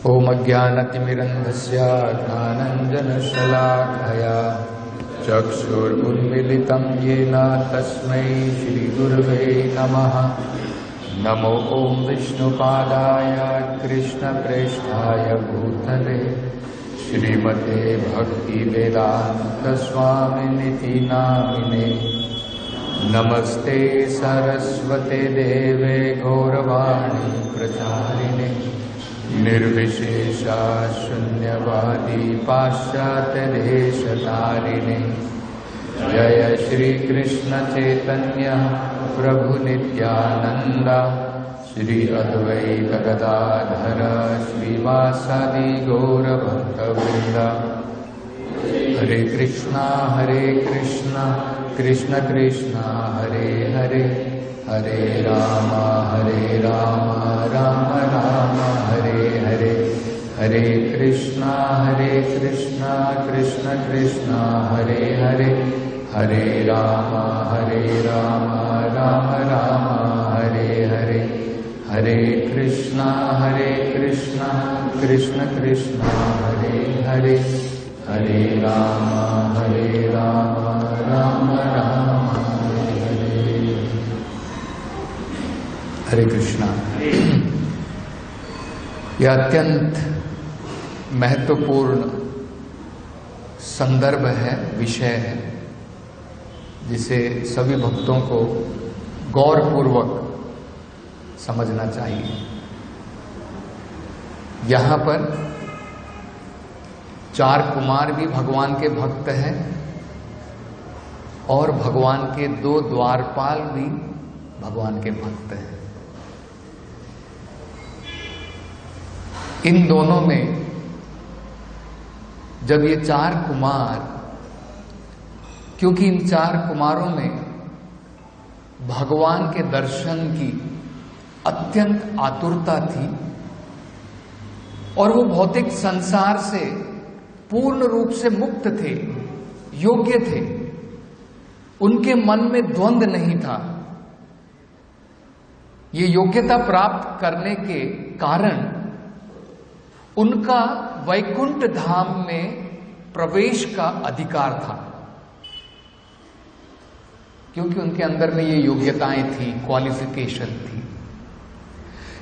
ओम अज्ञानतिमिरन्धस्य ज्ञानाञ्जनशलाकया चक्षुरुन्मीलितं येन तस्मै श्रीगुरवे नमः। नमो ओम विष्णुपादाय कृष्णप्रेष्ठाय भूतले श्रीमते भक्तिवेदान्तस्वामिनिति नामिने। नमस्ते सरस्वते देवे गौरवाणी प्रचारिणे निर्विशेषा शून्यवादी पाश्चात्यदेशतारिणे। जय श्री कृष्ण चैतन्य प्रभु नित्यानंद श्री अद्वैत गदाधर श्रीवासादि गौर भक्तवृंद। हरे कृष्णा कृष्ण कृष्णा हरे हरे, हरे राम राम राम हरे हरे। हरे कृष्णा कृष्ण कृष्णा हरे हरे, हरे राम राम राम हरे हरे। हरे कृष्णा कृष्ण कृष्णा हरे हरे, हरे राम राम राम हरे हरे। हरे कृष्णा। यह अत्यंत महत्वपूर्ण संदर्भ है, विषय है, जिसे सभी भक्तों को गौरपूर्वक समझना चाहिए। यहां पर 4 कुमार भी भगवान के भक्त हैं और भगवान के 2 द्वारपाल भी भगवान के भक्त हैं। इन दोनों में जब ये 4 कुमार, क्योंकि इन 4 कुमारों में भगवान के दर्शन की अत्यंत आतुरता थी और वो भौतिक संसार से पूर्ण रूप से मुक्त थे, योग्य थे, उनके मन में द्वंद्व नहीं था। ये योग्यता प्राप्त करने के कारण उनका वैकुंठ धाम में प्रवेश का अधिकार था, क्योंकि उनके अंदर में ये योग्यताएं थी, क्वालिफिकेशन थी।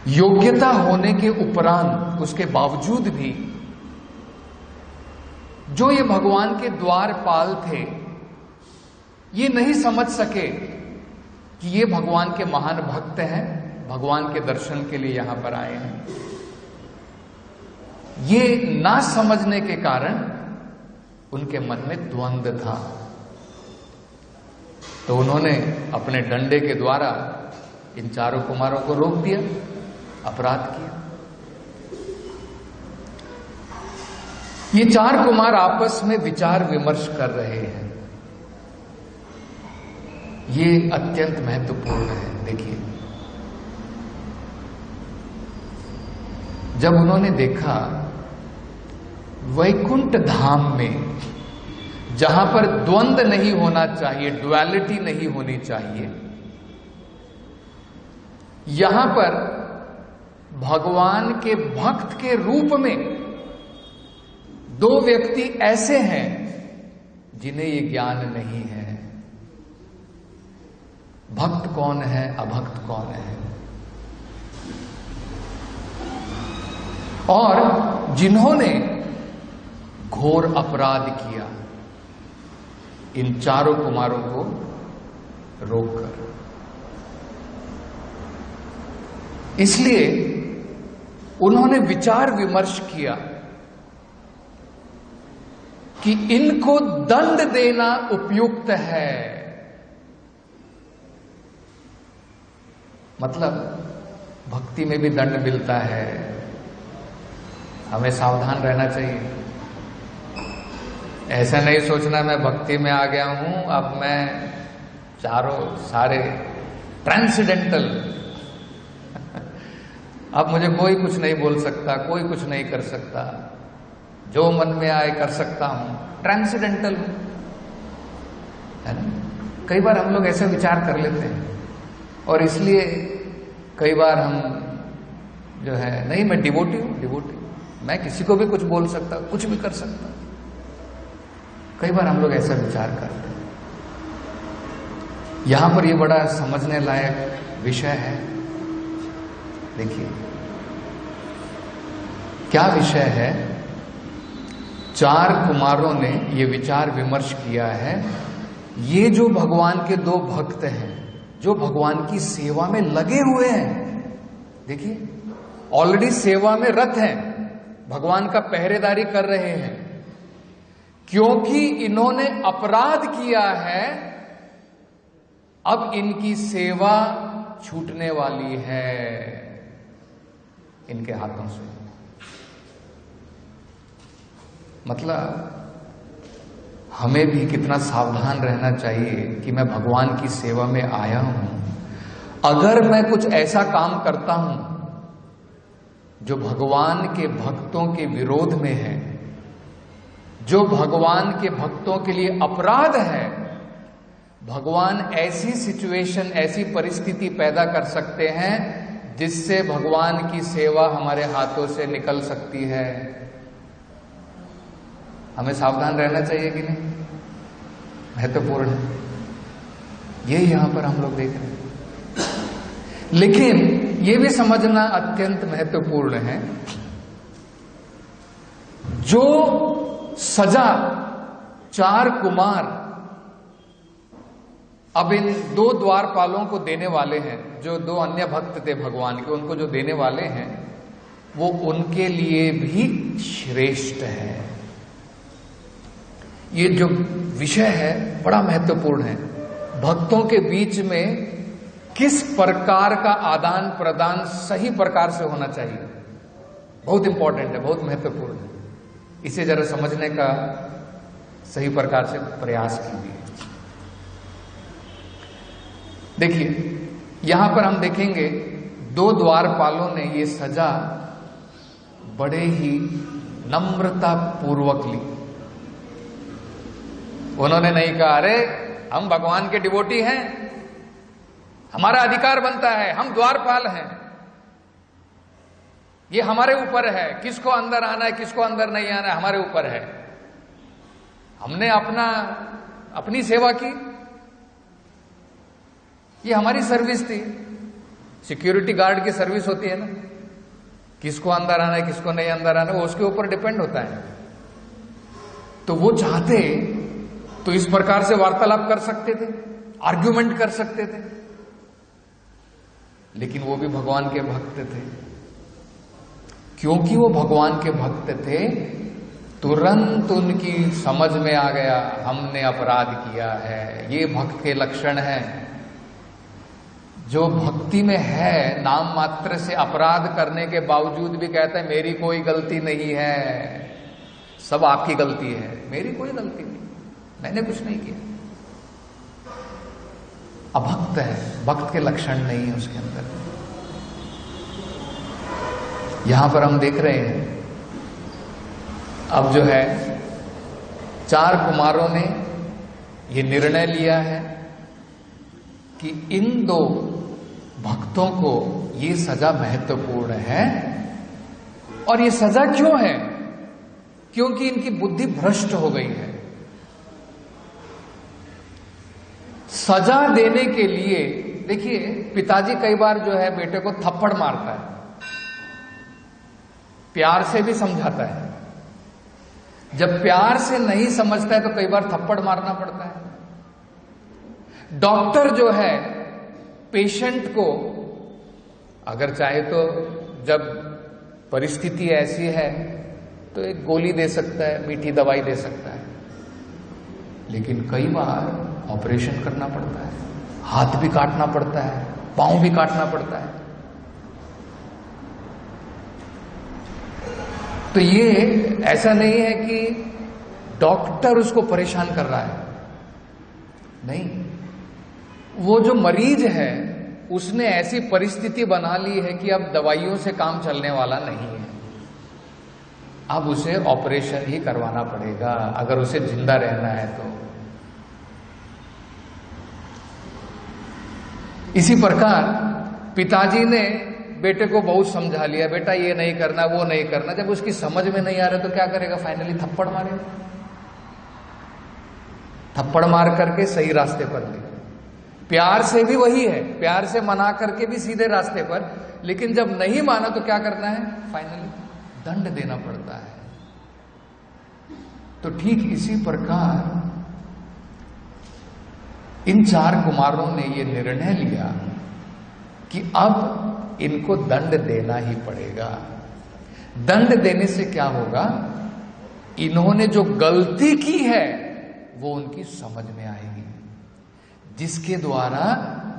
योग्यता होने के उपरांत, उसके बावजूद भी जो ये भगवान के द्वारपाल थे, ये नहीं समझ सके कि ये भगवान के महान भक्त हैं, भगवान के दर्शन के लिए यहां पर आए हैं। ये ना समझने के कारण उनके मन में द्वंद्व था, तो उन्होंने अपने डंडे के द्वारा इन 4 कुमारों को रोक दिया, अपराध किया। ये 4 कुमार आपस में विचार विमर्श कर रहे हैं। ये अत्यंत महत्वपूर्ण है। देखिए, जब उन्होंने देखा वैकुंठ धाम में, जहां पर द्वंद्व नहीं होना चाहिए, ड्युअलिटी नहीं होनी चाहिए, यहां पर भगवान के भक्त के रूप में 2 व्यक्ति ऐसे हैं जिन्हें ये ज्ञान नहीं है। भक्त कौन है, अभक्त कौन है, और जिन्होंने घोर अपराध किया इन 4 कुमारों को रोककर। इसलिए उन्होंने विचार विमर्श किया कि इनको दंड देना उपयुक्त है। मतलब भक्ति में भी दंड मिलता है, हमें सावधान रहना चाहिए। ऐसा नहीं सोचना मैं भक्ति में आ गया हूं, अब मैं सारे ट्रांसेंडेंटल, अब मुझे कोई कुछ नहीं बोल सकता, कोई कुछ नहीं कर सकता, जो मन में आए कर सकता हूं, ट्रांसेंडेंटल हूं, है ना। कई बार हम लोग ऐसे विचार कर लेते हैं और इसलिए कई बार हम जो है, नहीं मैं डिवोटी हूं, डिवोटी, मैं किसी को भी कुछ बोल सकता, कुछ भी कर सकता। कई बार हम लोग ऐसा विचार करते हैं। यहां पर यह बड़ा समझने लायक विषय है। देखिए क्या विषय है। 4 कुमारों ने यह विचार विमर्श किया है, ये जो भगवान के 2 भक्त हैं, जो भगवान की सेवा में लगे हुए हैं, देखिए ऑलरेडी सेवा में रत हैं, भगवान का पहरेदारी कर रहे हैं, क्योंकि इन्होंने अपराध किया है, अब इनकी सेवा छूटने वाली है इनके हाथों से। मतलब हमें भी कितना सावधान रहना चाहिए कि मैं भगवान की सेवा में आया हूं, अगर मैं कुछ ऐसा काम करता हूं जो भगवान के भक्तों के विरोध में है, जो भगवान के भक्तों के लिए अपराध है, भगवान ऐसी सिचुएशन, ऐसी परिस्थिति पैदा कर सकते हैं जिससे भगवान की सेवा हमारे हाथों से निकल सकती है। हमें सावधान रहना चाहिए कि नहीं? महत्वपूर्ण है ये, यहां पर हम लोग देख रहे हैं। लेकिन यह भी समझना अत्यंत महत्वपूर्ण है, जो सजा 4 कुमार अब इन 2 द्वारपालों को देने वाले हैं, जो 2 अन्य भक्त थे भगवान के, उनको जो देने वाले हैं, वो उनके लिए भी श्रेष्ठ है। ये जो विषय है बड़ा महत्वपूर्ण है। भक्तों के बीच में किस प्रकार का आदान प्रदान सही प्रकार से होना चाहिए, बहुत इंपॉर्टेंट है, बहुत महत्वपूर्ण है। इसे जरा समझने का सही प्रकार से प्रयास कीजिए। देखिए यहां पर हम देखेंगे 2 द्वारपालों ने ये सजा बड़े ही नम्रता पूर्वक ली। उन्होंने नहीं कहा अरे हम भगवान के डिवोटी हैं, हमारा अधिकार बनता है, हम द्वारपाल हैं, ये हमारे ऊपर है, किसको अंदर आना है किसको अंदर नहीं आना है हमारे ऊपर है। हमने अपनी सेवा की, ये हमारी सर्विस थी। सिक्योरिटी गार्ड की सर्विस होती है ना, किसको अंदर आना है किसको नहीं अंदर आना है वो उसके ऊपर डिपेंड होता है। तो वो चाहते तो इस प्रकार से वार्तालाप कर सकते थे, आर्ग्यूमेंट कर सकते थे, लेकिन वो भी भगवान के भक्त थे। क्योंकि वो भगवान के भक्त थे, तुरंत उनकी समझ में आ गया हमने अपराध किया है। ये भक्त के लक्षण हैं। जो भक्ति में है, नाम मात्र से अपराध करने के बावजूद भी कहता है मेरी कोई गलती नहीं है, सब आपकी गलती है, मेरी कोई गलती नहीं, मैंने कुछ नहीं किया। अभक्त है, भक्त के लक्षण नहीं है उसके अंदर। यहां पर हम देख रहे हैं अब जो है 4 कुमारों ने ये निर्णय लिया है कि इन 2 भक्तों को ये सजा महत्वपूर्ण है। और ये सजा क्यों है? क्योंकि इनकी बुद्धि भ्रष्ट हो गई है। सजा देने के लिए देखिए पिताजी कई बार जो है बेटे को थप्पड़ मारता है, प्यार से भी समझाता है। जब प्यार से नहीं समझता है तो कई बार थप्पड़ मारना पड़ता है। डॉक्टर जो है पेशेंट को अगर चाहे तो जब परिस्थिति ऐसी है तो एक गोली दे सकता है, मीठी दवाई दे सकता है, लेकिन कई बार ऑपरेशन करना पड़ता है, हाथ भी काटना पड़ता है, पांव भी काटना पड़ता है। तो ये ऐसा नहीं है कि डॉक्टर उसको परेशान कर रहा है, नहीं, वो जो मरीज है उसने ऐसी परिस्थिति बना ली है कि अब दवाइयों से काम चलने वाला नहीं है, अब उसे ऑपरेशन ही करवाना पड़ेगा अगर उसे जिंदा रहना है तो। इसी प्रकार पिताजी ने बेटे को बहुत समझा लिया, बेटा ये नहीं करना वो नहीं करना, जब उसकी समझ में नहीं आ रहा तो क्या करेगा? फाइनली थप्पड़ मारेगा, थप्पड़ मार करके सही रास्ते पर ले। प्यार से भी वही है, प्यार से मना करके भी सीधे रास्ते पर, लेकिन जब नहीं माना तो क्या करना है? फाइनली दंड देना पड़ता है। तो ठीक इसी प्रकार इन 4 कुमारों ने ये निर्णय लिया कि अब इनको दंड देना ही पड़ेगा। दंड देने से क्या होगा? इन्होंने जो गलती की है वो उनकी समझ में आएगी, जिसके द्वारा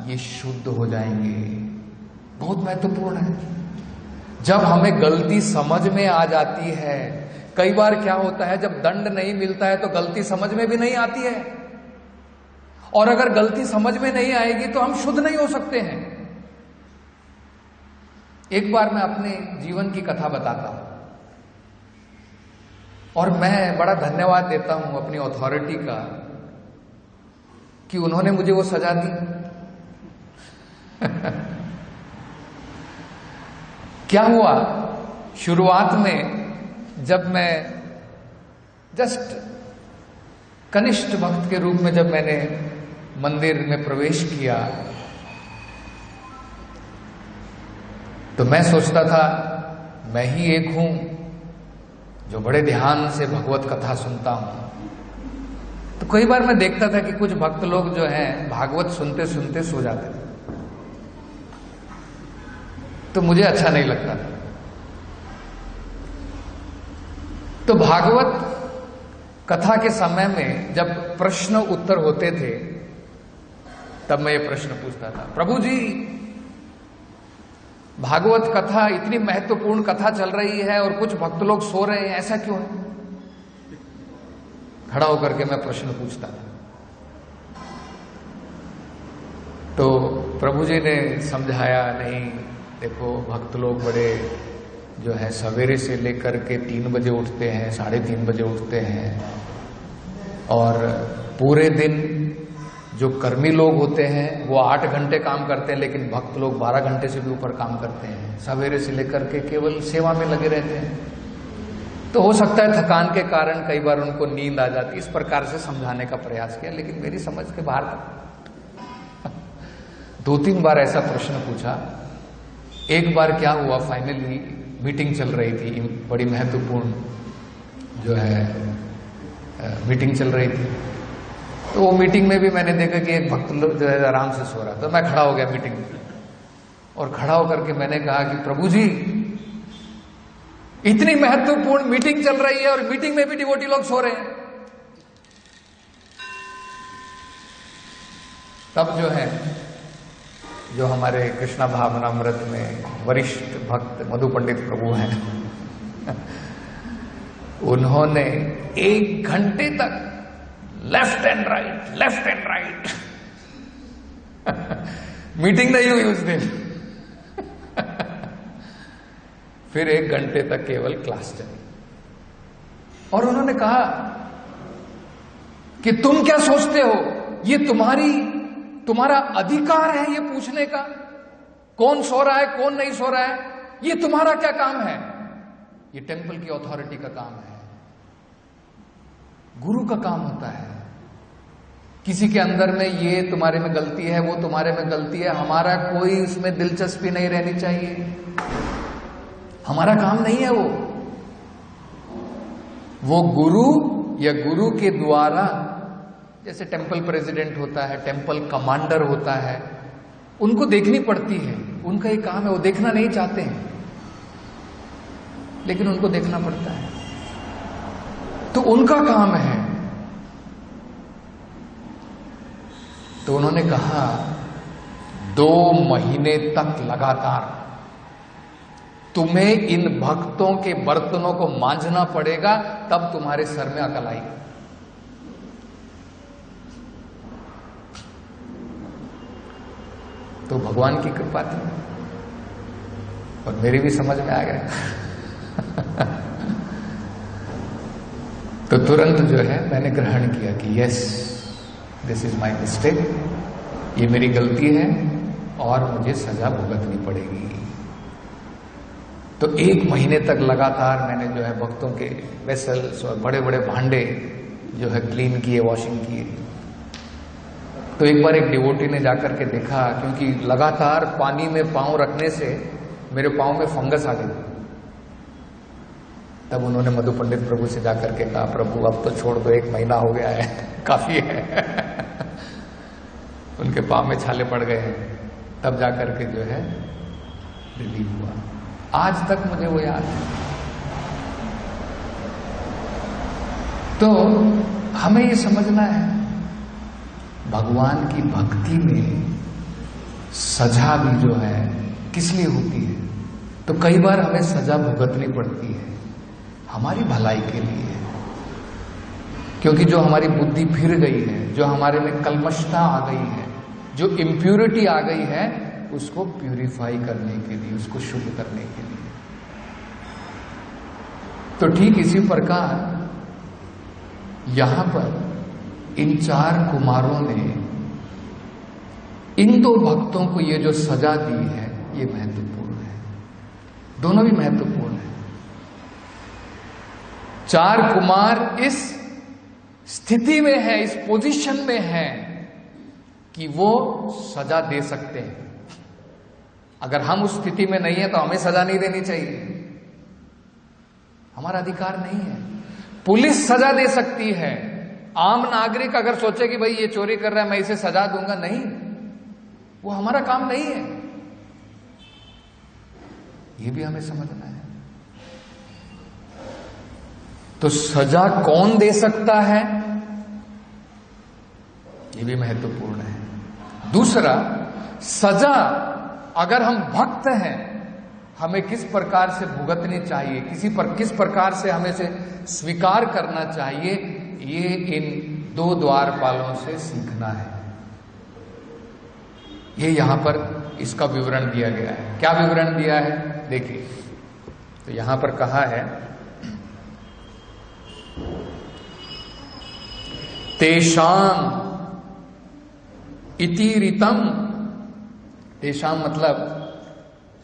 ये शुद्ध हो जाएंगे। बहुत महत्वपूर्ण है। जब हमें गलती समझ में आ जाती है, कई बार क्या होता है, जब दंड नहीं मिलता है तो गलती समझ में भी नहीं आती है, और अगर गलती समझ में नहीं आएगी तो हम शुद्ध नहीं हो सकते हैं। एक बार मैं अपने जीवन की कथा बताता हूं, और मैं बड़ा धन्यवाद देता हूं अपनी अथॉरिटी का कि उन्होंने मुझे वो सजा दी। क्या हुआ, शुरुआत में जब मैं जस्ट कनिष्ठ भक्त के रूप में जब मैंने मंदिर में प्रवेश किया, तो मैं सोचता था मैं ही एक हूं जो बड़े ध्यान से भगवत कथा सुनता हूं। तो कई बार मैं देखता था कि कुछ भक्त लोग जो हैं भागवत सुनते सुनते सो जाते थे, तो मुझे अच्छा नहीं लगता था। तो भागवत कथा के समय में जब प्रश्न उत्तर होते थे, तब मैं ये प्रश्न पूछता था, प्रभु जी भागवत कथा इतनी महत्वपूर्ण कथा चल रही है और कुछ भक्त लोग सो रहे हैं, ऐसा क्यों है? खड़ा होकर के मैं प्रश्न पूछता था। तो प्रभु जी ने समझाया, नहीं देखो, भक्त लोग बड़े जो है सवेरे से लेकर के 3 बजे उठते हैं, 3:30 बजे उठते हैं, और पूरे दिन जो कर्मी लोग होते हैं वो 8 घंटे काम करते हैं, लेकिन भक्त लोग 12 घंटे से भी ऊपर काम करते हैं, सवेरे से लेकर के केवल सेवा में लगे रहते हैं। तो हो सकता है थकान के कारण कई बार उनको नींद आ जाती। इस प्रकार से समझाने का प्रयास किया, लेकिन मेरी समझ के बाहर था। 2-3 बार ऐसा प्रश्न पूछा। एक बार क्या हुआ, फाइनली मीटिंग चल रही थी, बड़ी महत्वपूर्ण जो है मीटिंग चल रही थी। तो वो मीटिंग में भी मैंने देखा कि एक भक्त लोग जो है आराम से सो रहा, तो मैं खड़ा हो गया मीटिंग में, और खड़ा होकर के मैंने कहा कि प्रभु जी इतनी महत्वपूर्ण मीटिंग चल रही है और मीटिंग में भी डिवोटी लोग सो रहे हैं। तब जो है, जो हमारे कृष्णा भावनामृत में वरिष्ठ भक्त मधु पंडित प्रभु हैं, उन्होंने 1 घंटे तक लेफ्ट एंड राइट मीटिंग नहीं हुई उस दिन। फिर 1 घंटे तक केवल क्लास चली, और उन्होंने कहा कि तुम क्या सोचते हो, ये तुम्हारा अधिकार है ये पूछने का, कौन सो रहा है कौन नहीं सो रहा है, ये तुम्हारा क्या काम है? ये टेंपल की अथॉरिटी का काम है, गुरु का काम होता है। किसी के अंदर में ये तुम्हारे में गलती है, वो तुम्हारे में गलती है, हमारा कोई उसमें दिलचस्पी नहीं रहनी चाहिए, हमारा काम नहीं है वो गुरु या गुरु के द्वारा, जैसे टेंपल प्रेसिडेंट होता है, टेंपल कमांडर होता है, उनको देखनी पड़ती है, उनका ये काम है। वो देखना नहीं चाहते हैं, लेकिन उनको देखना पड़ता है, तो उनका काम है। तो उन्होंने कहा 2 महीने तक लगातार तुम्हें इन भक्तों के बर्तनों को मांझना पड़ेगा, तब तुम्हारे सर में अकल आएगी। तो भगवान की कृपा थी और मेरी भी समझ में आ गया। तो तुरंत जो है मैंने ग्रहण किया कि yes, this is my mistake, ये मेरी गलती है और मुझे सजा भुगतनी पड़ेगी। तो 1 महीने तक लगातार मैंने जो है भक्तों के वेसल्स और बड़े बड़े भांडे जो है क्लीन किए, वॉशिंग किए। तो एक बार एक डिवोटी ने जाकर के देखा, क्योंकि लगातार पानी में पांव रखने से मेरे पांव में फंगस आ गई। तब उन्होंने मधु पंडित प्रभु से जाकर के कहा, प्रभु अब तो छोड़ दो, 1 महीना हो गया है, काफी है। उनके पांव में छाले पड़ गए हैं। तब जाकर के जो है रिलीव हुआ। आज तक मुझे वो याद है। तो हमें ये समझना है, भगवान की भक्ति में सजा भी जो है किस लिए होती है? तो कई बार हमें सजा भुगतनी पड़ती है, हमारी भलाई के लिए। क्योंकि जो हमारी बुद्धि फिर गई है, जो हमारे में कल्मशता आ गई है, जो इम्प्यूरिटी आ गई है, उसको प्यूरिफाई करने के लिए, उसको शुद्ध करने के लिए। तो ठीक इसी प्रकार यहां पर इन 4 कुमारों ने इन 2 भक्तों को ये जो सजा दी है, ये महत्वपूर्ण है। दोनों भी महत्वपूर्ण है। 4 कुमार इस स्थिति में है, इस पोजीशन में है कि वो सजा दे सकते हैं। अगर हम उस स्थिति में नहीं है तो हमें सजा नहीं देनी चाहिए, हमारा अधिकार नहीं है। पुलिस सजा दे सकती है, आम नागरिक अगर सोचे कि भाई ये चोरी कर रहा है, मैं इसे सजा दूंगा, नहीं, वो हमारा काम नहीं है। ये भी हमें समझना है। तो सजा कौन दे सकता है, ये भी महत्वपूर्ण है। दूसरा, सजा अगर हम भक्त हैं, हमें किस प्रकार से भुगतनी चाहिए, किस प्रकार से हमें से स्वीकार करना चाहिए, ये इन 2 द्वारपालों से सीखना है। ये यहां पर इसका विवरण दिया गया है। क्या विवरण दिया है देखिए। तो यहां पर कहा है, तेषाम इतिरितम। तेषाम मतलब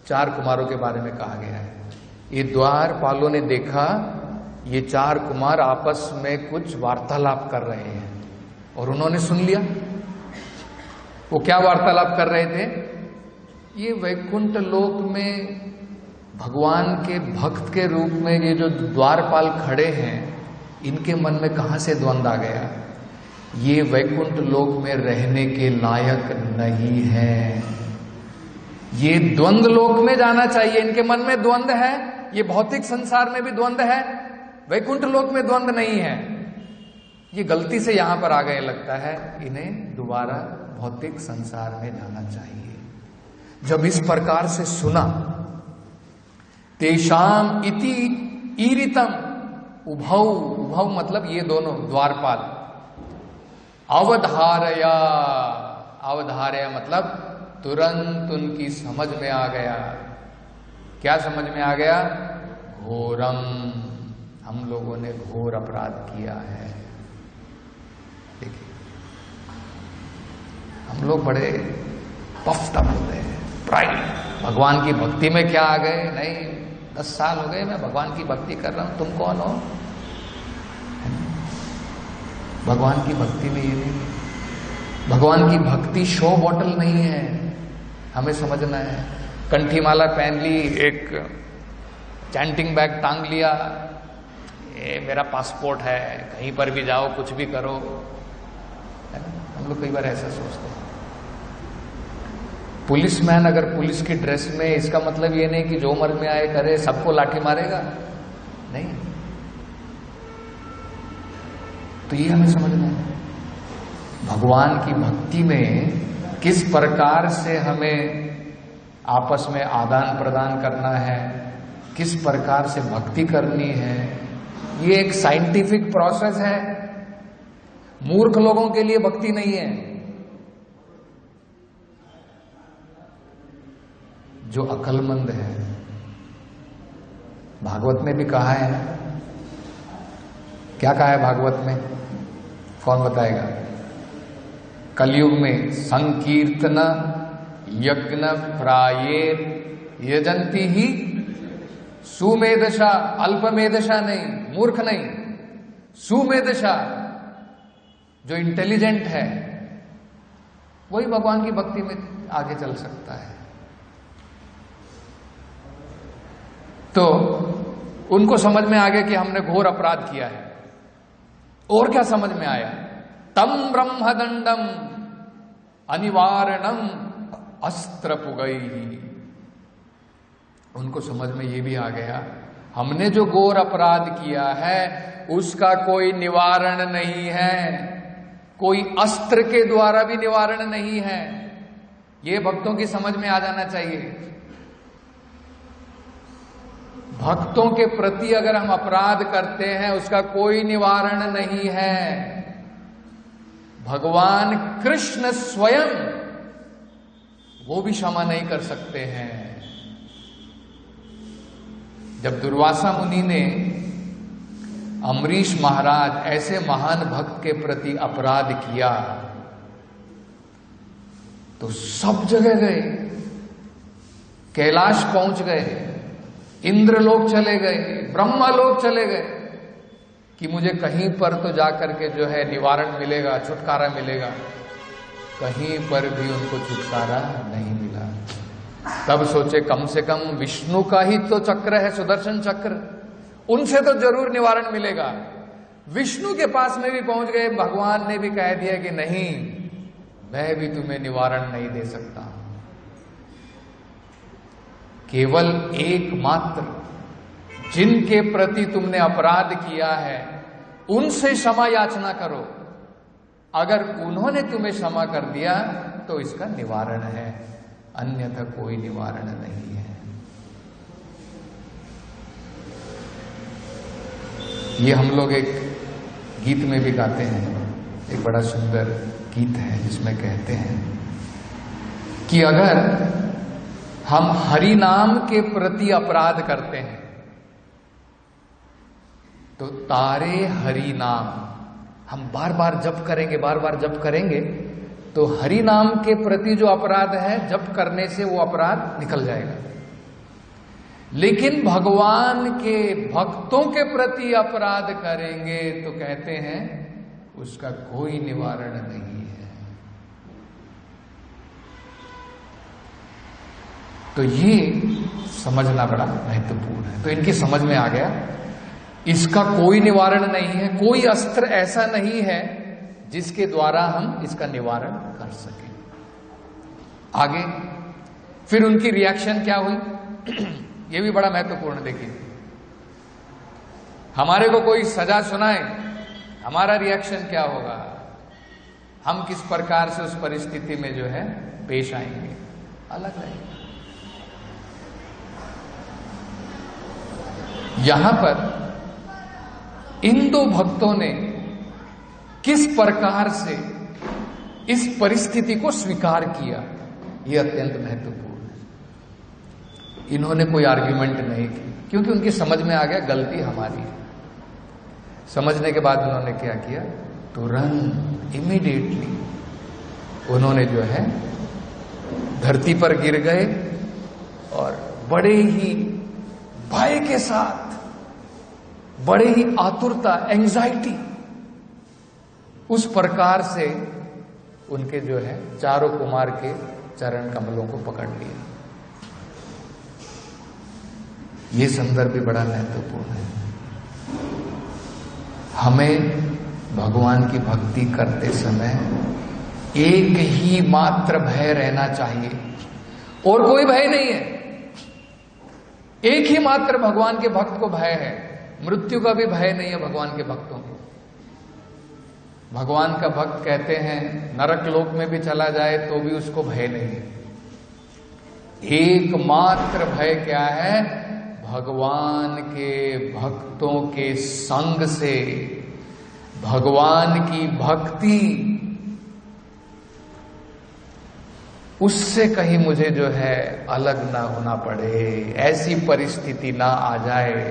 4 कुमारों के बारे में कहा गया है। ये द्वारपालों ने देखा, ये 4 कुमार आपस में कुछ वार्तालाप कर रहे हैं और उन्होंने सुन लिया। वो क्या वार्तालाप कर रहे थे? ये वैकुंठ लोक में भगवान के भक्त के रूप में ये जो द्वारपाल खड़े हैं, इनके मन में कहां से द्वंद आ गया? ये वैकुंठ लोक में रहने के लायक नहीं है, ये द्वंद लोक में जाना चाहिए। इनके मन में द्वंद है, ये भौतिक संसार में भी द्वंद है, वैकुंठ लोक में द्वंद नहीं है। ये गलती से यहां पर आ गए, लगता है इन्हें दोबारा भौतिक संसार में जाना चाहिए। जब इस प्रकार से सुना, तेषाम इति ईरितम उभौ, उभौ मतलब ये दोनों द्वारपाल, अवधारया, अवधारया मतलब तुरंत उनकी समझ में आ गया। क्या समझ में आ गया? घोरम, हम लोगों ने घोर अपराध किया है। देखिए, हम लोग बड़े पफ्ड अप होते हैं, प्राइड, भगवान की भक्ति में क्या आ गए? नहीं, 10 साल हो गए मैं भगवान की भक्ति कर रहा हूं, तुम कौन हो? भगवान की भक्ति में ये नहीं, भगवान की भक्ति शो बॉटल नहीं है, हमें समझना है। कंठी माला पहन ली, एक चैंटिंग बैग टांग लिया, ये मेरा पासपोर्ट है, कहीं पर भी जाओ कुछ भी करो, है ना? हम लोग कई बार ऐसा सोचते हैं। पुलिसमैन अगर पुलिस की ड्रेस में, इसका मतलब ये नहीं कि जो मन में आए करे, सबको लाठी मारेगा, नहीं। तो ये हमें समझना है, भगवान की भक्ति में किस प्रकार से हमें आपस में आदान प्रदान करना है, किस प्रकार से भक्ति करनी है, ये एक साइंटिफिक प्रोसेस है। मूर्ख लोगों के लिए भक्ति नहीं है। जो अक्लमंद है, भागवत में भी कहा है, क्या कहा है भागवत में? कौन बताएगा? कलयुग में संकीर्तन यज्ञ प्राये यजंती ही सुमेधशा, अल्पमेधशा नहीं, मूर्ख नहीं, सुमेधशा, जो इंटेलिजेंट है, वही भगवान की भक्ति में आगे चल सकता है। तो उनको समझ में आ गया कि हमने घोर अपराध किया है। और क्या समझ में आया? तम ब्रह्मदंडम अनिवारणम अस्त्र पुगई। उनको समझ में यह भी आ गया, हमने जो घोर अपराध किया है उसका कोई निवारण नहीं है, कोई अस्त्र के द्वारा भी निवारण नहीं है। यह भक्तों की समझ में आ जाना चाहिए। भक्तों के प्रति अगर हम अपराध करते हैं उसका कोई निवारण नहीं है। भगवान कृष्ण स्वयं वो भी क्षमा नहीं कर सकते हैं। जब दुर्वासा मुनि ने अम्बरीश महाराज ऐसे महान भक्त के प्रति अपराध किया तो सब जगह गए, कैलाश पहुंच गए, इंद्रलोक चले गए, ब्रह्मलोक चले गए कि मुझे कहीं पर तो जाकर के जो है निवारण मिलेगा, छुटकारा मिलेगा। कहीं पर भी उनको छुटकारा नहीं मिला। तब सोचे कम से कम विष्णु का ही तो चक्र है, सुदर्शन चक्र, उनसे तो जरूर निवारण मिलेगा। विष्णु के पास में भी पहुंच गए, भगवान ने भी कह दिया कि नहीं, मैं भी तुम्हें निवारण नहीं दे सकता। केवल एकमात्र जिनके प्रति तुमने अपराध किया है उनसे क्षमा याचना करो। अगर उन्होंने तुम्हें क्षमा कर दिया तो इसका निवारण है, अन्यथा कोई निवारण नहीं है। ये हम लोग एक गीत में भी गाते हैं, एक बड़ा सुंदर गीत है जिसमें कहते हैं कि अगर हम हरि नाम के प्रति अपराध करते हैं तो तारे हरि नाम, हम बार बार जप करेंगे, बार बार जप करेंगे तो हरि नाम के प्रति जो अपराध है जप करने से वो अपराध निकल जाएगा। लेकिन भगवान के भक्तों के प्रति अपराध करेंगे तो कहते हैं उसका कोई निवारण नहीं है। तो ये समझना बड़ा महत्वपूर्ण है। तो इनकी समझ में आ गया इसका कोई निवारण नहीं है, कोई अस्त्र ऐसा नहीं है जिसके द्वारा हम इसका निवारण कर सकें। आगे फिर उनकी रिएक्शन क्या हुई ये भी बड़ा महत्वपूर्ण। देखिए, हमारे को कोई सजा सुनाए, हमारा रिएक्शन क्या होगा, हम किस प्रकार से उस परिस्थिति में जो है पेश आएंगे, अलग रहेगा। यहां पर इन दो भक्तों ने किस प्रकार से इस परिस्थिति को स्वीकार किया, यह अत्यंत महत्वपूर्ण है। इन्होंने कोई आर्ग्यूमेंट नहीं की क्योंकि उनकी समझ में आ गया गलती हमारी है। समझने के बाद उन्होंने क्या किया, तुरंत इमीडिएटली उन्होंने जो है धरती पर गिर गए और बड़े ही भय के साथ, बड़े ही आतुरता, एंजाइटी, उस प्रकार से उनके जो है चारों कुमार के चरण कमलों को पकड़ लिया। ये संदर्भ भी बड़ा महत्वपूर्ण है। हमें भगवान की भक्ति करते समय एक ही मात्र भय रहना चाहिए और कोई भय नहीं है। एक ही मात्र भगवान के भक्त को भय है, मृत्यु का भी भय नहीं है भगवान के भक्तों को। भगवान का भक्त कहते हैं नरक लोक में भी चला जाए तो भी उसको भय नहीं है। एकमात्र भय क्या है, भगवान के भक्तों के संग से, भगवान की भक्ति, उससे कहीं मुझे जो है अलग ना होना पड़े, ऐसी परिस्थिति ना आ जाए।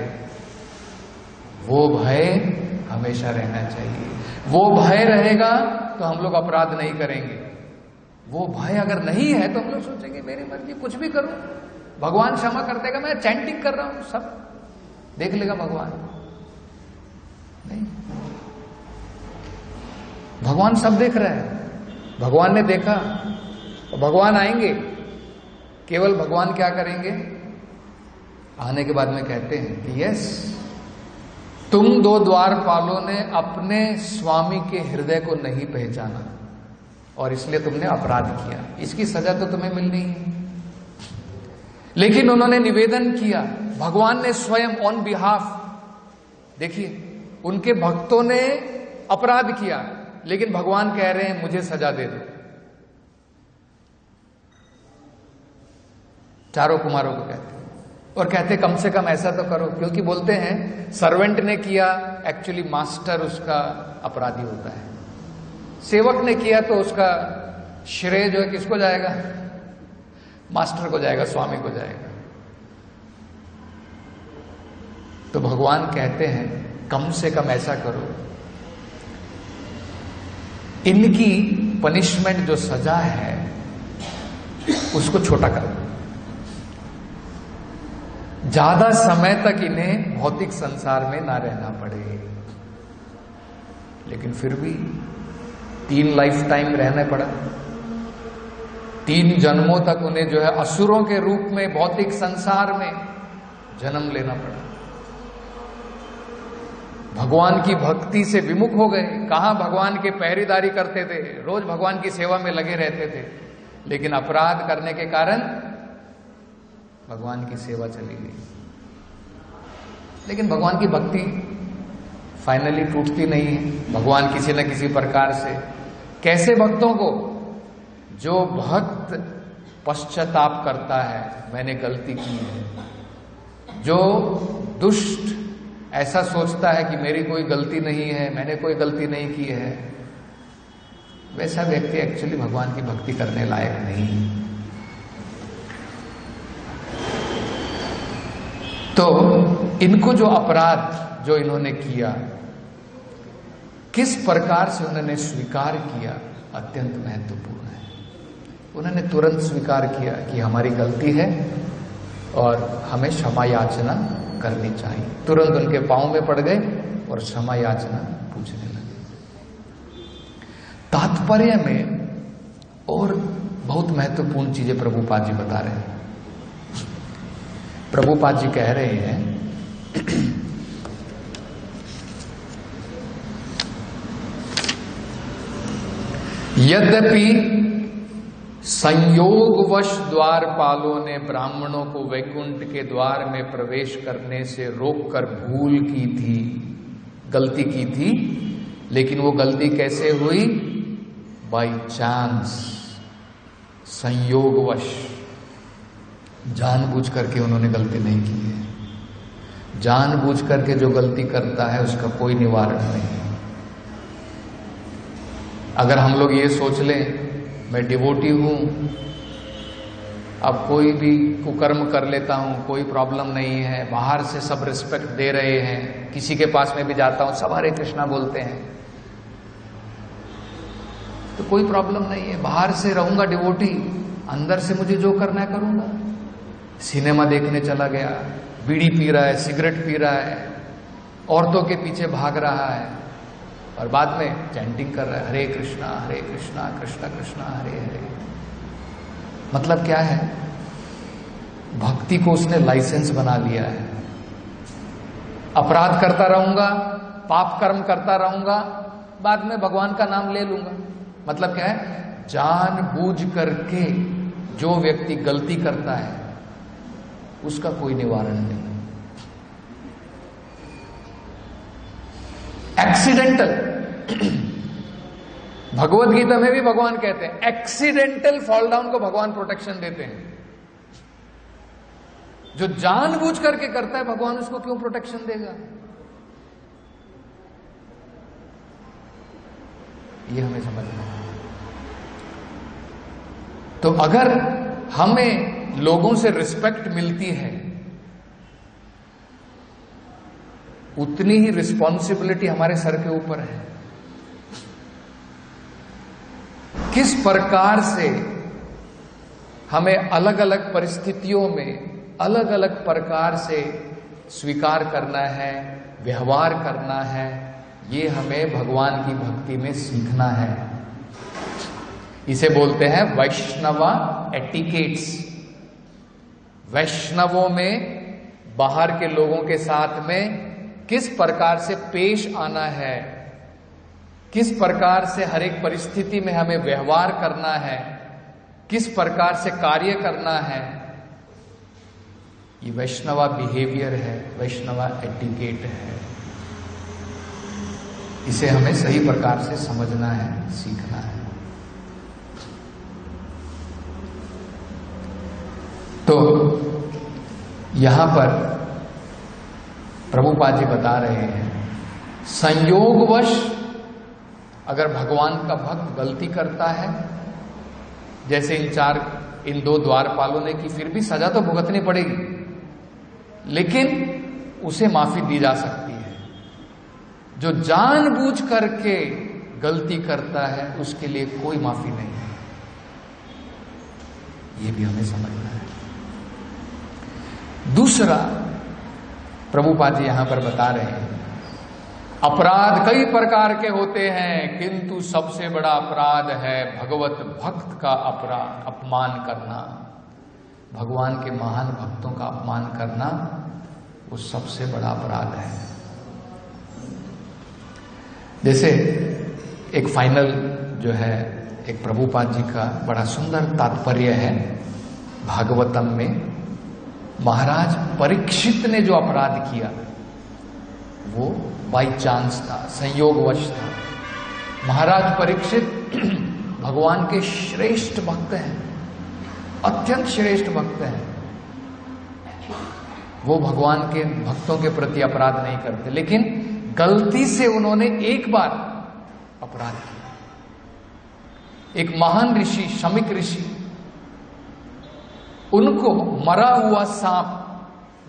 वो भय हमेशा रहना चाहिए। वो भय रहेगा तो हम लोग अपराध नहीं करेंगे। वो भय अगर नहीं है तो हम लोग सोचेंगे मेरी मर्जी, कुछ भी करूं, भगवान क्षमा कर देगा, मैं चैंटिंग कर रहा हूं, सब देख लेगा भगवान? नहीं, भगवान सब देख रहा है। भगवान ने देखा, और भगवान आएंगे, केवल भगवान क्या करेंगे? आने के बाद में कहते हैं कि यस, तुम दो द्वारपालों ने अपने स्वामी के हृदय को नहीं पहचाना और इसलिए तुमने अपराध किया, इसकी सजा तो तुम्हें मिलनी है। लेकिन उन्होंने निवेदन किया, भगवान ने स्वयं ऑन बिहाफ, देखिए उनके भक्तों ने अपराध किया, लेकिन भगवान कह रहे हैं मुझे सजा दे दो। चारों कुमारों को कहते हैं, और कहते कम से कम ऐसा तो करो, क्योंकि बोलते हैं सर्वेंट ने किया, एक्चुअली मास्टर उसका अपराधी होता है। सेवक ने किया तो उसका श्रेय जो है किसको जाएगा? मास्टर को जाएगा, स्वामी को जाएगा। तो भगवान कहते हैं कम से कम ऐसा करो, इनकी पनिशमेंट जो सजा है उसको छोटा कर दो, ज्यादा समय तक इन्हें भौतिक संसार में ना रहना पड़े। लेकिन फिर भी 3 लाइफ टाइम रहना पड़ा, 3 जन्मों तक उन्हें जो है असुरों के रूप में भौतिक संसार में जन्म लेना पड़ा। भगवान की भक्ति से विमुख हो गए। कहां भगवान के पहरेदारी करते थे, रोज भगवान की सेवा में लगे रहते थे, लेकिन अपराध करने के कारण भगवान की सेवा चली गई। लेकिन भगवान की भक्ति फाइनली टूटती नहीं है। भगवान किसी न किसी प्रकार से कैसे भक्तों को, जो भक्त पश्चाताप करता है मैंने गलती की है, जो दुष्ट ऐसा सोचता है कि मेरी कोई गलती नहीं है, मैंने कोई गलती नहीं की है, वैसा व्यक्ति एक्चुअली भगवान की भक्ति करने लायक नहीं है। तो इनको जो अपराध जो इन्होंने किया, किस प्रकार से उन्होंने स्वीकार किया, अत्यंत महत्वपूर्ण है। उन्होंने तुरंत स्वीकार किया कि हमारी गलती है और हमें क्षमा याचना करनी चाहिए। तुरंत उनके पांव में पड़ गए और क्षमा याचना पूछने लगे। तात्पर्य में और बहुत महत्वपूर्ण चीजें प्रभुपाद जी बता रहे हैं। प्रभुपाद जी कह रहे हैं यद्यपि संयोगवश द्वारपालों ने ब्राह्मणों को वैकुंठ के द्वार में प्रवेश करने से रोककर भूल की थी, गलती की थी, लेकिन वो गलती कैसे हुई? बाई चांस, संयोगवश, जानबूझ करके उन्होंने गलती नहीं की है। जानबूझ करके जो गलती करता है उसका कोई निवारण नहीं है। अगर हम लोग ये सोच लें मैं डिवोटी हूं, अब कोई भी कुकर्म कर लेता हूं, कोई प्रॉब्लम नहीं है, बाहर से सब रिस्पेक्ट दे रहे हैं, किसी के पास में भी जाता हूं सब हरे कृष्णा बोलते हैं, तो कोई प्रॉब्लम नहीं है। बाहर से रहूंगा डिवोटी, अंदर से मुझे जो करना है करूंगा। सिनेमा देखने चला गया, बीड़ी पी रहा है, सिगरेट पी रहा है, औरतों के पीछे भाग रहा है और बाद में चैंटिंग कर रहा है हरे कृष्णा कृष्णा कृष्णा हरे हरे। मतलब क्या है? भक्ति को उसने लाइसेंस बना लिया है। अपराध करता रहूंगा, पाप कर्म करता रहूंगा, बाद में भगवान का नाम ले लूंगा। मतलब क्या है? जानबूझ करके जो व्यक्ति गलती करता है उसका कोई निवारण नहीं। एक्सीडेंटल, भगवत गीता में भी भगवान कहते हैं एक्सीडेंटल फॉल डाउन को भगवान प्रोटेक्शन देते हैं। जो जानबूझ करके करता है भगवान उसको क्यों प्रोटेक्शन देगा? ये हमें समझना है। तो अगर हमें लोगों से रिस्पेक्ट मिलती है, उतनी ही रिस्पॉन्सिबिलिटी हमारे सर के ऊपर है। किस प्रकार से हमें अलग अलग परिस्थितियों में अलग अलग प्रकार से स्वीकार करना है, व्यवहार करना है, ये हमें भगवान की भक्ति में सीखना है। इसे बोलते हैं वैष्णव एटिकेट्स। वैष्णवों में बाहर के लोगों के साथ में किस प्रकार से पेश आना है, किस प्रकार से हर एक परिस्थिति में हमें व्यवहार करना है, किस प्रकार से कार्य करना है, ये वैष्णवा बिहेवियर है, वैष्णवा एटिकेट है। इसे हमें सही प्रकार से समझना है, सीखना है। तो यहां पर प्रभुपाद जी बता रहे हैं, संयोगवश अगर भगवान का भक्त गलती करता है, जैसे इन दो द्वारपालों ने की, फिर भी सजा तो भुगतनी पड़ेगी, लेकिन उसे माफी दी जा सकती है। जो जानबूझ करके गलती करता है उसके लिए कोई माफी नहीं है। ये भी हमें समझना है। दूसरा प्रभुपाद जी यहां पर बता रहे हैं, अपराध कई प्रकार के होते हैं, किंतु सबसे बड़ा अपराध है भगवत भक्त का अपराध, अपमान करना। भगवान के महान भक्तों का अपमान करना वो सबसे बड़ा अपराध है। जैसे एक फाइनल जो है, एक प्रभुपाद जी का बड़ा सुंदर तात्पर्य है भागवतम में। महाराज परीक्षित ने जो अपराध किया वो बाई चांस था, संयोगवश था। महाराज परीक्षित भगवान के श्रेष्ठ भक्त हैं, अत्यंत श्रेष्ठ भक्त हैं। वो भगवान के भक्तों के प्रति अपराध नहीं करते, लेकिन गलती से उन्होंने एक बार अपराध किया। एक महान ऋषि, शमिक ऋषि, उनको मरा हुआ सांप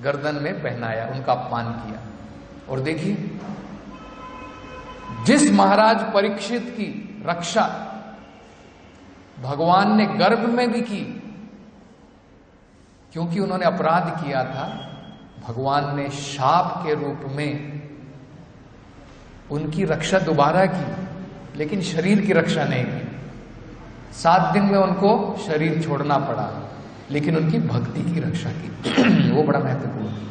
गर्दन में पहनाया, उनका अपमान किया। और देखिए, जिस महाराज परीक्षित की रक्षा भगवान ने गर्भ में भी की, क्योंकि उन्होंने अपराध किया था, भगवान ने शाप के रूप में उनकी रक्षा दोबारा की, लेकिन शरीर की रक्षा नहीं की। 7 दिन में उनको शरीर छोड़ना पड़ा, लेकिन उनकी भक्ति की रक्षा की। वो बड़ा महत्वपूर्ण है।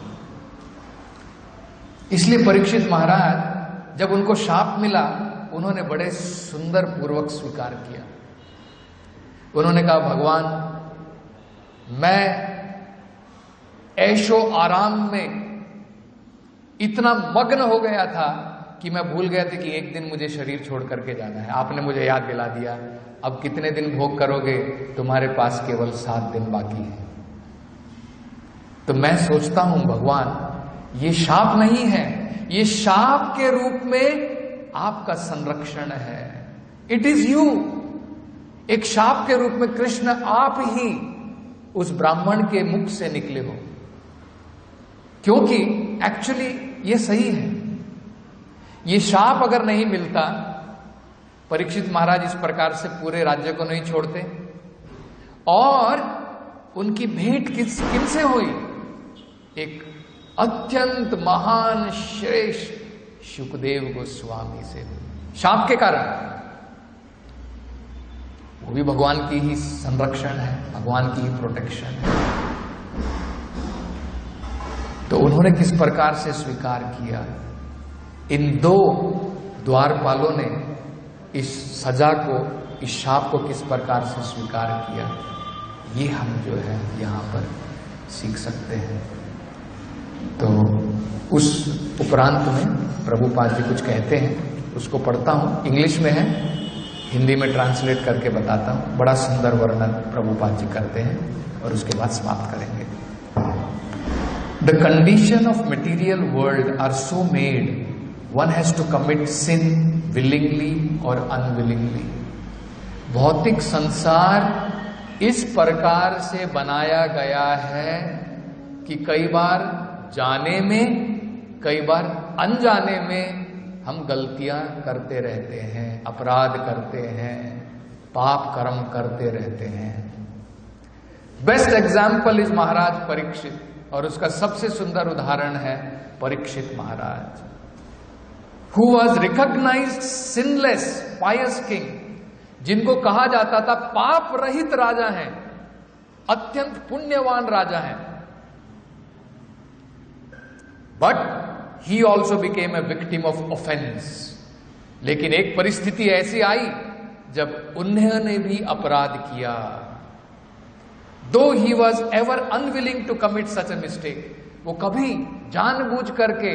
इसलिए परीक्षित महाराज जब उनको शाप मिला, उन्होंने बड़े सुंदर पूर्वक स्वीकार किया। उन्होंने कहा, भगवान, मैं ऐशो आराम में इतना मग्न हो गया था कि मैं भूल गया था कि एक दिन मुझे शरीर छोड़ करके जाना है। आपने मुझे याद दिला दिया। अब कितने दिन भोग करोगे? तुम्हारे पास केवल 7 दिन बाकी है। तो मैं सोचता हूं भगवान, ये शाप नहीं है, ये शाप के रूप में आपका संरक्षण है। It is you. एक शाप के रूप में कृष्ण आप ही उस ब्राह्मण के मुख से निकले हो, क्योंकि एक्चुअली ये सही है। ये शाप अगर नहीं मिलता, परीक्षित महाराज इस प्रकार से पूरे राज्य को नहीं छोड़ते। और उनकी भेंट किनसे हुई? एक अत्यंत महान श्रेष्ठ शुकदेव गोस्वामी से हुई। शाप के कारण, वो भी भगवान की ही संरक्षण है, भगवान की ही प्रोटेक्शन है। तो उन्होंने किस प्रकार से स्वीकार किया? इन 2 द्वारपालों ने इस सजा को, इस शाप को किस प्रकार से स्वीकार किया, ये हम जो है यहां पर सीख सकते हैं। तो उस उपरांत में प्रभुपाद जी कुछ कहते हैं, उसको पढ़ता हूं। इंग्लिश में है, हिंदी में ट्रांसलेट करके बताता हूं। बड़ा सुंदर वर्णन प्रभुपाद जी करते हैं और उसके बाद समाप्त करेंगे। The condition of material world are so made, one has to commit sin willingly or unwillingly. भौतिक संसार इस प्रकार से बनाया गया है कि कई बार जाने में, कई बार अनजाने में हम गलतियां करते रहते हैं, अपराध करते हैं, पाप कर्म करते रहते हैं। Best example is Maharaj Parikshit, और उसका सबसे सुंदर उदाहरण है Parikshit Maharaj, who was recognized sinless pious king, जिनको कहा जाता था पाप रहित राजा हैं, अत्यंत पुण्यवान राजा हैं। But he also became a victim of offence. लेकिन एक परिस्थिति ऐसी आई जब उन्होंने भी अपराध किया। दो he was ever unwilling to commit such a mistake, वो कभी जानबूझ करके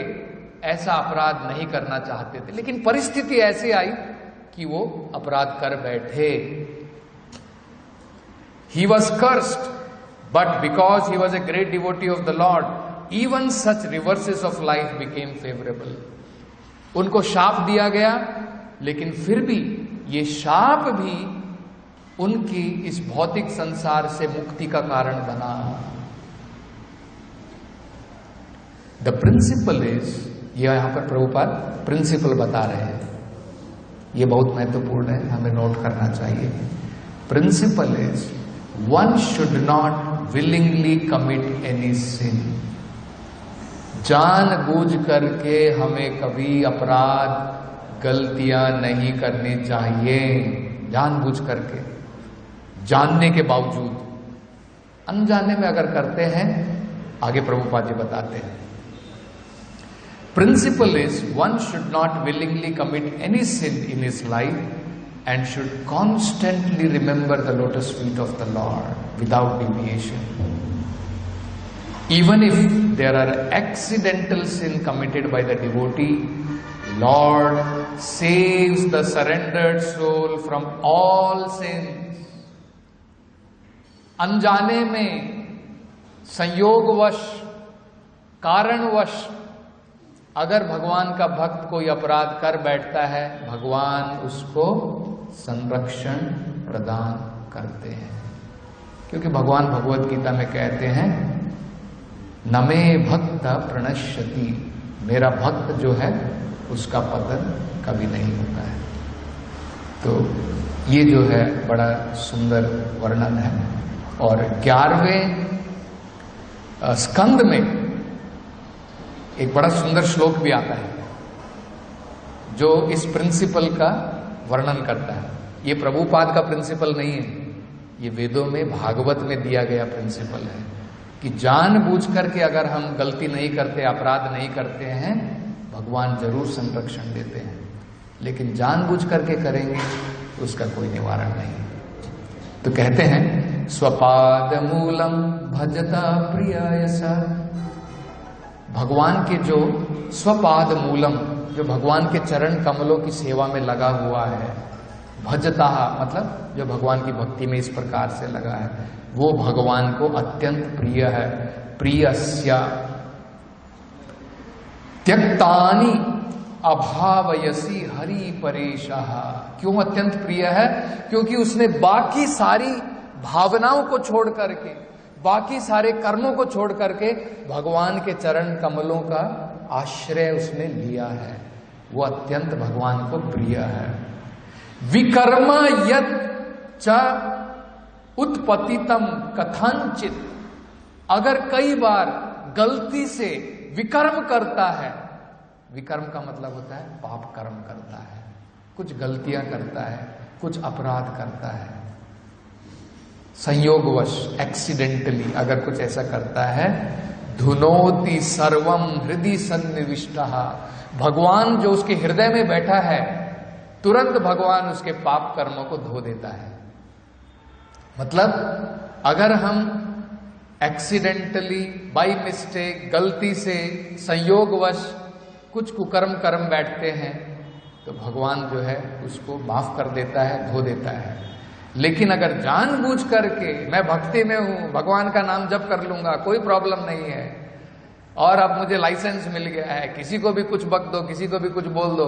ऐसा अपराध नहीं करना चाहते थे, लेकिन परिस्थिति ऐसी आई कि वो अपराध कर बैठे। He was cursed, but because he was a great devotee of the Lord, even such reverses of life became favorable. उनको शाप दिया गया, लेकिन फिर भी ये शाप भी उनकी इस भौतिक संसार से मुक्ति का कारण बना। द प्रिंसिपल इज, ये यहां पर प्रभुपाद प्रिंसिपल बता रहे हैं, ये बहुत महत्वपूर्ण है, हमें नोट करना चाहिए। Principle is one should not willingly commit any sin. जानबूझ करके हमें कभी अपराध गलतियां नहीं करनी चाहिए। जानबूझ करके, जानने के बावजूद, अनजाने में अगर करते हैं, आगे प्रभुपाद जी बताते हैं। Principle is one should not willingly commit any sin in his life and should constantly remember the lotus feet of the Lord without deviation. Even if there are accidental sin committed by the devotee, Lord saves the surrendered soul from all sins. अनजाने में, संयोगवश, कारणवश अगर भगवान का भक्त कोई अपराध कर बैठता है, भगवान उसको संरक्षण प्रदान करते हैं, क्योंकि भगवान भगवत गीता में कहते हैं, न मे भक्त प्रणश्यति, मेरा भक्त जो है उसका पतन कभी नहीं होता है। तो ये जो है बड़ा सुंदर वर्णन है। और 11वें स्कंद में एक बड़ा सुंदर श्लोक भी आता है जो इस प्रिंसिपल का वर्णन करता है। ये प्रभुपाद का प्रिंसिपल नहीं है, ये वेदों में, भागवत में दिया गया प्रिंसिपल है कि जानबूझ करके अगर हम गलती नहीं करते, अपराध नहीं करते हैं, भगवान जरूर संरक्षण देते हैं, लेकिन जानबूझ करके करेंगे उसका कोई निवारण नहीं। तो कहते हैं, स्वपाद मूलम भजता प्रियायसा, भगवान के जो स्वपाद मूलम, जो भगवान के चरण कमलों की सेवा में लगा हुआ है, भजता मतलब जो भगवान की भक्ति में इस प्रकार से लगा है, वो भगवान को अत्यंत प्रिय है। प्रियस्य त्यक्तानि अभावयसी हरि परेशः, क्यों अत्यंत प्रिय है? क्योंकि उसने बाकी सारी भावनाओं को छोड़ करके, बाकी सारे कर्मों को छोड़ करके भगवान के चरण कमलों का आश्रय उसने लिया है, वो अत्यंत भगवान को प्रिय है। विकर्म यत् च उत्पतितम कथंचित, अगर कई बार गलती से विकर्म करता है, विकर्म का मतलब होता है पाप कर्म करता है, कुछ गलतियां करता है, कुछ अपराध करता है, संयोगवश, एक्सीडेंटली अगर कुछ ऐसा करता है, धुनोति सर्वम हृदय सन्निविष्टः, भगवान जो उसके हृदय में बैठा है, तुरंत भगवान उसके पाप कर्मों को धो देता है। मतलब अगर हम एक्सीडेंटली, बाय मिस्टेक, गलती से, संयोगवश कुछ कुकर्म कर्म बैठते हैं, तो भगवान जो है उसको माफ कर देता है, धो देता है। लेकिन अगर जानबूझ करके मैं भक्ति में हूं, भगवान का नाम जप कर लूंगा, कोई प्रॉब्लम नहीं है, और अब मुझे लाइसेंस मिल गया है, किसी को भी कुछ बक दो, किसी को भी कुछ बोल दो,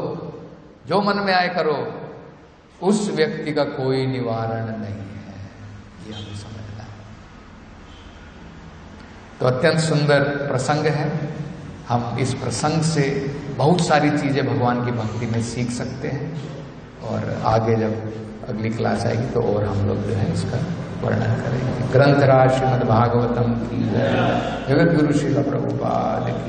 जो मन में आए करो, उस व्यक्ति का कोई निवारण नहीं है, ये हमें समझना है। तो अत्यंत सुंदर प्रसंग है, हम इस प्रसंग से बहुत सारी चीजें भगवान की भक्ति में सीख सकते हैं, और आगे जब अगली क्लास आएगी तो और हम लोग जो है इसका वर्णन करेंगे। ग्रंथराज श्रीमद् भागवतम की जय। जगत गुरु श्रील प्रभुपाद की